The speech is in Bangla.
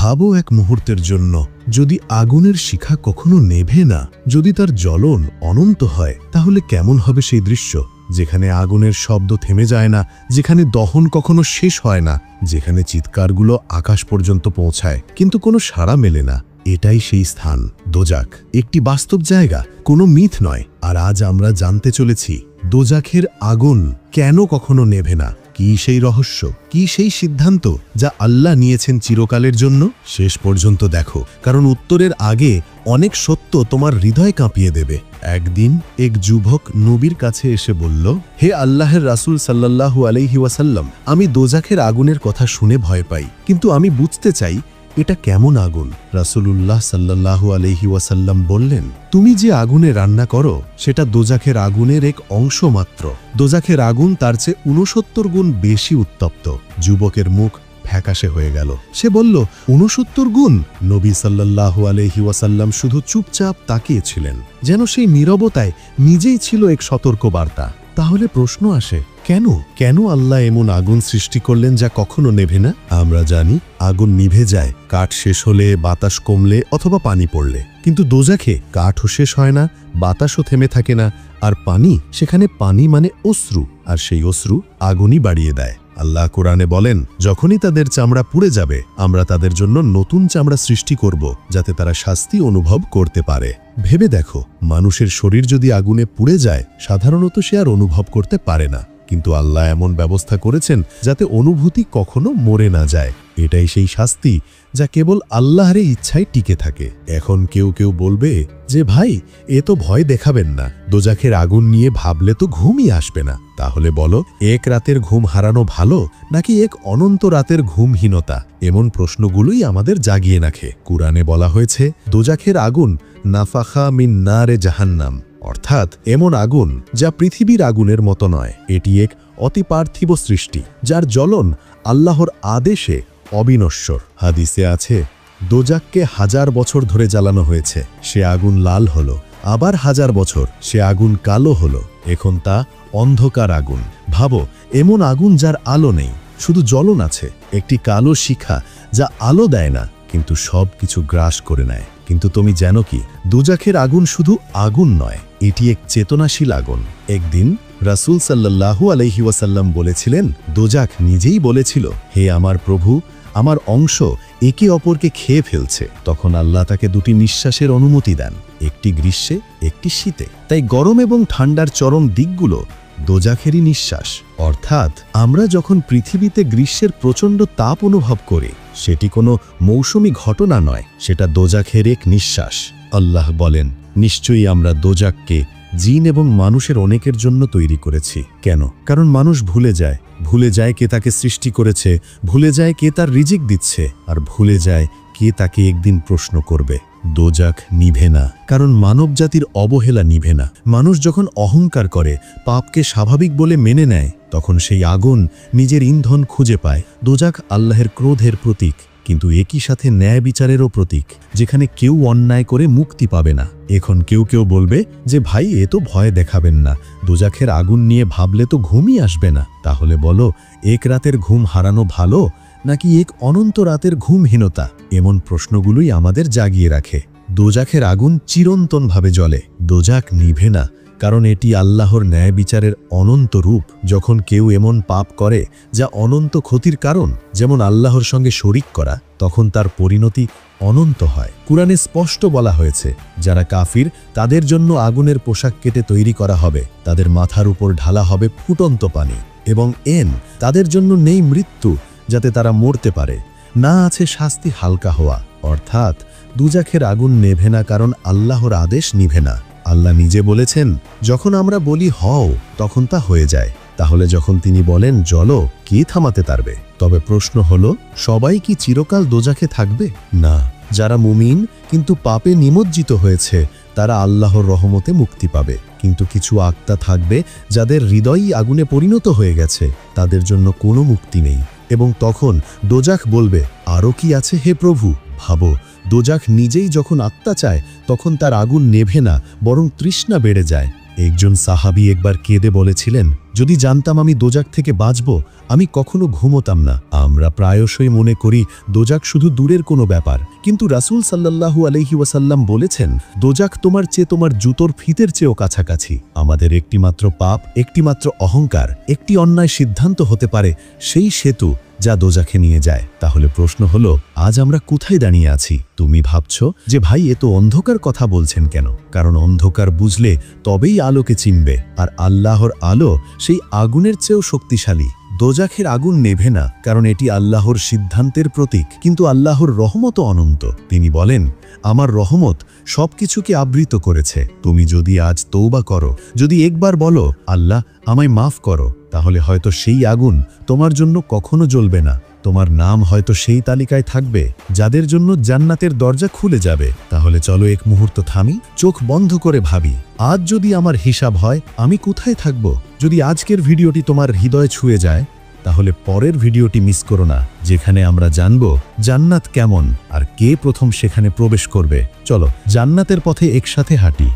ভাবো এক মুহূর্তের জন্য, যদি আগুনের শিখা কখনো নেভে না, যদি তার জ্বলন অনন্ত হয়, তাহলে কেমন হবে সেই দৃশ্য? যেখানে আগুনের শব্দ থেমে যায় না, যেখানে দহন কখনো শেষ হয় না, যেখানে চিৎকারগুলো আকাশ পর্যন্ত পৌঁছায় কিন্তু কোনো সাড়া মেলে না। এটাই সেই স্থান, দোজাখ। একটি বাস্তব জায়গা, কোনো মিথ নয়। আর আজ আমরা জানতে চলেছি দোজাখের আগুন কেন কখনো নেভে না। কি সেই রহস্য, কি সেই সিদ্ধান্ত যা আল্লাহ নিয়েছেন চিরকালের জন্য? শেষ পর্যন্ত দেখো, কারণ উত্তরের আগে অনেক সত্য তোমার হৃদয় কাঁপিয়ে দেবে। একদিন এক যুবক নবীর কাছে এসে বলল, হে আল্লাহের রাসূল সাল্লাল্লাহু আলাইহি ওয়াসাল্লাম, আমি দোজাখের আগুনের কথা শুনে ভয় পাই, কিন্তু আমি বুঝতে চাই এটা কেমন আগুন। রাসূলুল্লাহ সাল্লাল্লাহু আলাইহি ওয়াসাল্লাম বললেন, তুমি যে আগুনে রান্না করো সেটা দোজাখের আগুনের এক অংশ মাত্র। দোজাখের আগুন তার চেয়ে ৬৯ গুণ বেশি উত্তপ্ত। যুবকের মুখ ফ্যাকাশে হয়ে গেল। সে বলল, ৬৯ গুণ? নবী সাল্লাল্লাহু আলাইহি ওয়াসাল্লাম শুধু চুপচাপ তাকিয়েছিলেন, যেন সেই নীরবতায় নিজেই ছিল এক সতর্ক বার্তা। তাহলে প্রশ্ন আসে, কেন আল্লাহ এমন আগুন সৃষ্টি করলেন যা কখনো নেভে না? আমরা জানি আগুন নিভে যায় কাঠ শেষ হলে, বাতাস কমলে অথবা পানি পড়লে, কিন্তু দোজাখে কাঠও শেষ হয় না, বাতাসও থেমে থাকে না, আর পানি, সেখানে পানি মানে অশ্রু, আর সেই অশ্রু আগুনই বাড়িয়ে দেয়। আল্লাহ কোরআনে বলেন, যখনই তাদের চামড়া পুড়ে যাবে আমরা তাদের জন্য নতুন চামড়া সৃষ্টি করব, যাতে তারা শাস্তি অনুভব করতে পারে। ভেবে দেখো, মানুষের শরীর যদি আগুনে পুড়ে যায় সাধারণত সে আর অনুভব করতে পারে না, কিন্তু আল্লাহ এমন ব্যবস্থা করেছেন যাতে অনুভূতি কখনো মরে না যায়। এটাই সেই শাস্তি যা কেবল আল্লাহর ইচ্ছায় টিকে থাকে। এখন কেউ বলবে যে, ভাই এ তো ভয় দেখাবেন না, দোজাখের আগুন নিয়ে ভাবলে তো ঘুমই আসবে না। তাহলে বলো, এক রাতের ঘুম হারানো ভালো নাকি এক অনন্ত রাতের ঘুমহীনতা? এমন প্রশ্নগুলোই আমাদের জাগিয়ে রাখে। কুরআনে বলা হয়েছে, দোজাখের আগুন নাফাখা মিন নারে জাহান্নাম, অর্থাৎ এমন আগুন যা পৃথিবীর আগুনের মতো নয়। এটি এক অতিপার্থিব সৃষ্টি, যার জ্বলন আল্লাহর আদেশে অবিনশ্বর। হাদিসে আছে, দোজাখকে 1000 বছর ধরে জ্বালানো হয়েছে, সে আগুন লাল হলো, আবার 1000 বছর সে আগুন কালো হলো, এখন তা অন্ধকার আগুন। ভাবো, এমন আগুন যার আলো নেই, শুধু জ্বলন আছে, একটি কালো শিখা যা আলো দেয় না কিন্তু সব কিছু গ্রাস করে নেয়। কিন্তু তুমি জানো কি, দোজাখের আগুন শুধু আগুন নয়, এটি এক চেতনাশীল আগুন। একদিন রাসূল সাল্লাল্লাহু আলাইহি ওয়াসাল্লাম বলেছিলেন, দোজাখ নিজেই বলেছিল, হে আমার প্রভু, আমার অংশ একে অপরকে খেয়ে ফেলছে। তখন আল্লাহ তাকে দুটি নিঃশ্বাসের অনুমতি দেন, একটি গ্রীষ্মে, একটি শীতে। তাই গরম এবং ঠান্ডার চরম দিকগুলো দোজাখেরই নিঃশ্বাস। অর্থাৎ আমরা যখন পৃথিবীতে গ্রীষ্মের প্রচণ্ড তাপ অনুভব করি, সেটি কোনো মৌসুমী ঘটনা নয়, সেটা দোজাখের এক নিঃশ্বাস। আল্লাহ বলেন, নিশ্চয়ই আমরা দোজাখকে জিন এবং মানুষের অনেকের জন্য তৈরি করেছি। কেন? কারণ মানুষ ভুলে যায় কে তাকে সৃষ্টি করেছে, ভুলে যায় কে তার রিজিক দিচ্ছে, আর ভুলে যায় কে তাকে একদিন প্রশ্ন করবে। দোজাখ নিভে না কারণ মানব জাতির অবহেলা নিভে না। মানুষ যখন অহংকার করে, পাপকে স্বাভাবিক বলে মেনে নেয়, তখন সেই আগুন নিজের ইন্ধন খুঁজে পায়। দোজাখ আল্লাহের ক্রোধের প্রতীক, কিন্তু একই সাথে ন্যায় বিচারেরও প্রতীক, যেখানে কেউ অন্যায় করে মুক্তি পাবে না। এখন কেউ বলবে যে, ভাই এ তো ভয় দেখাবেন না, দোজাখের আগুন নিয়ে ভাবলে তো ঘুমই আসবে না। তাহলে বলো, এক রাতের ঘুম হারানো ভালো নাকি এক অনন্ত রাতের ঘুমহীনতা? এমন প্রশ্নগুলোই আমাদের জাগিয়ে রাখে। দোজাখের আগুন চিরন্তনভাবে জ্বলে, দোজাখ নিভে না কারণ এটি আল্লাহর ন্যায় বিচারের অনন্ত রূপ। যখন কেউ এমন পাপ করে যা অনন্ত ক্ষতির কারণ, যেমন আল্লাহর সঙ্গে শরিক করা, তখন তার পরিণতি অনন্ত হয়। কুরআনে স্পষ্ট বলা হয়েছে, যারা কাফির তাদের জন্য আগুনের পোশাক কেটে তৈরি করা হবে, তাদের মাথার উপর ঢালা হবে ফুটন্ত পানি, এবং তাদের জন্য নেই মৃত্যু যাতে তারা মরতে পারে, না আছে শাস্তি হালকা হওয়া। অর্থাৎ দোজাখের আগুন নেভে না কারণ আল্লাহর আদেশ নিভে না। আল্লাহ নিজে বলেছেন, যখন আমরা বলি হও তখন তা হয়ে যায়। তাহলে যখন তিনি বলেন জ্বলো, কে থামাতে পারবে? তবে প্রশ্ন হলো, সবাই কি চিরকাল দোজাখে থাকবে? না। যারা মুমিন কিন্তু পাপে নিমজ্জিত হয়েছে তারা আল্লাহর রহমতে মুক্তি পাবে, কিন্তু কিছু আত্মা থাকবে যাদের হৃদয়ই আগুনে পরিণত হয়ে গেছে, তাদের জন্য কোনো মুক্তি নেই। এবং তখন দোজাখ বলবে, আরও কি আছে হে প্রভু? ভাবো, দোজাখ নিজেই যখন আত্মা চায় তখন তার আগুন নেভে না, বরং তৃষ্ণা বেড়ে যায়। একজন সাহাবী একবার কেঁদে বলেছিলেন, যদি জানতাম আমি দোজাক থেকে বাঁচব আমি কখনো ঘুমোতাম না। আমরা প্রায়শই মনে করি দোজাক শুধু দূরের কোনো ব্যাপার, কিন্তু রাসূল সাল্লাল্লাহু আলাইহি ওয়াসাল্লাম বলেছেন, দোজাক তোমার চেয়ে তোমার জুতোর ফিতের চেয়েও কাছাকাছি। আমাদের একটিমাত্র পাপ, একটিমাত্র অহংকার, একটি অন্যায় সিদ্ধান্ত হতে পারে সেই সেতু যা দোজাখে নিয়ে যায়। তাহলে প্রশ্ন হলো, আজ আমরা কোথায় দাঁড়িয়ে আছি? তুমি ভাবছো যে ভাই এ তো অন্ধকার কথা বলছেন কেন? কারণ অন্ধকার বুঝলে তবেই আলোকে চিনবে, আর আল্লাহর আলো সেই আগুনের চেয়েও শক্তিশালী। দোজাখের আগুন নেভে না, কারণ এটি আল্লাহর সিদ্ধান্তের প্রতীক, কিন্তু আল্লাহর রহমতও অনন্ত। তিনি বলেন, আমার রহমত সবকিছুকে আবৃত করেছে। তুমি যদি আজ তওবা করো, যদি একবার বলো আল্লাহ আমায় মাফ করো, তাহলে হয়তো সেই আগুন তোমার জন্য কখনো জ্বলবে না। তোমার নাম হয়তো সেই তালিকায় থাকবে যাদের জন্য জান্নাতের দরজা খুলে যাবে। তাহলে চলো এক মুহূর্ত থামি, চোখ বন্ধ করে ভাবি, আজ যদি আমার হিসাব হয় আমি কোথায় থাকব? যদি আজকের ভিডিওটি তোমার হৃদয় ছুঁয়ে যায়, তাহলে পরের ভিডিওটি মিস করো না, যেখানে আমরা জানব জান্নাত কেমন আর কে প্রথম সেখানে প্রবেশ করবে। চলো জান্নাতের পথে একসাথে হাঁটি।